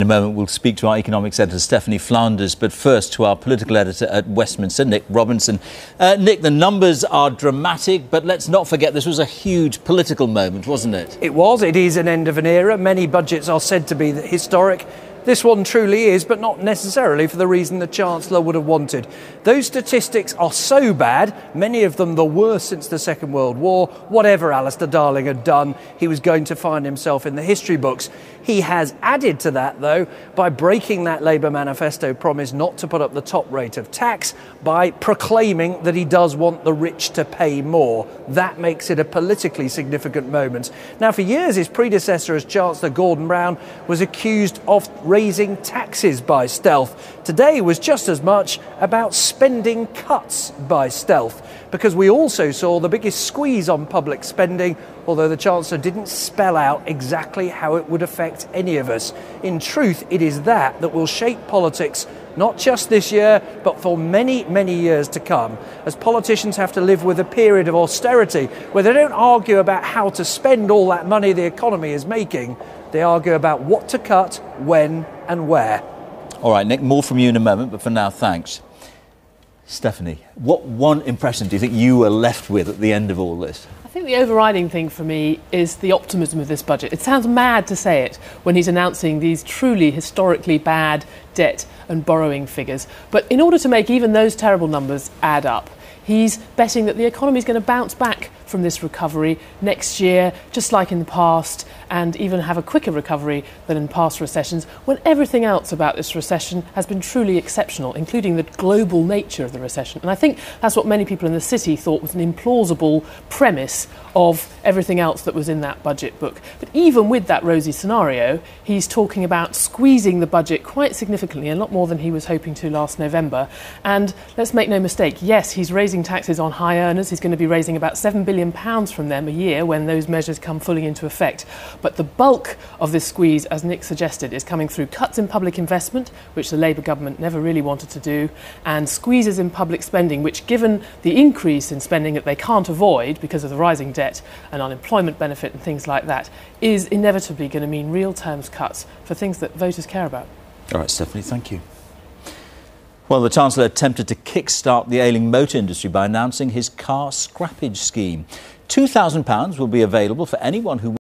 In a moment, we'll speak to our economics editor, Stephanie Flanders, but first to our political editor at Westminster, Nick Robinson. Nick, the numbers are dramatic, but let's not forget this was a huge political moment, wasn't it? It was. It is an end of an era. Many budgets are said to be historic. This one truly is, but not necessarily for the reason the Chancellor would have wanted. Those statistics are so bad, many of them the worst since the Second World War. Whatever Alistair Darling had done, he was going to find himself in the history books. He has added to that, though, by breaking that Labour manifesto promise not to put up the top rate of tax, by proclaiming that he does want the rich to pay more. That makes it a politically significant moment. Now, for years, his predecessor as Chancellor, Gordon Brown, was accused of raising taxes by stealth. Today was just as much about spending cuts by stealth, because we also saw the biggest squeeze on public spending, although the Chancellor didn't spell out exactly how it would affect any of us. In truth, it is that will shape politics, not just this year, but for many, many years to come, as politicians have to live with a period of austerity where they don't argue about how to spend all that money the economy is making. They argue about what to cut, when and where. All right, Nick, more from you in a moment, but for now, thanks. Stephanie, what one impression do you think you were left with at the end of all this? I think the overriding thing for me is the optimism of this budget. It sounds mad to say it when he's announcing these truly historically bad debt and borrowing figures. But in order to make even those terrible numbers add up, he's betting that the economy is going to bounce back from this recovery next year, just like in the past, and even have a quicker recovery than in past recessions, when everything else about this recession has been truly exceptional, including the global nature of the recession. And I think that's what many people in the city thought was an implausible premise of everything else that was in that budget book. But even with that rosy scenario, he's talking about squeezing the budget quite significantly, a lot more than he was hoping to last November. And let's make no mistake, yes, he's raising taxes on high earners. He's going to be raising about £7 billion from them a year when those measures come fully into effect. But the bulk of this squeeze, as Nick suggested, is coming through cuts in public investment, which the Labour government never really wanted to do, and squeezes in public spending, which, given the increase in spending that they can't avoid because of the rising debt and unemployment benefit and things like that, is inevitably going to mean real terms cuts for things that voters care about. All right, Stephanie, thank you. Well, the Chancellor attempted to kick-start the ailing motor industry by announcing his car scrappage scheme. £2,000 will be available for anyone who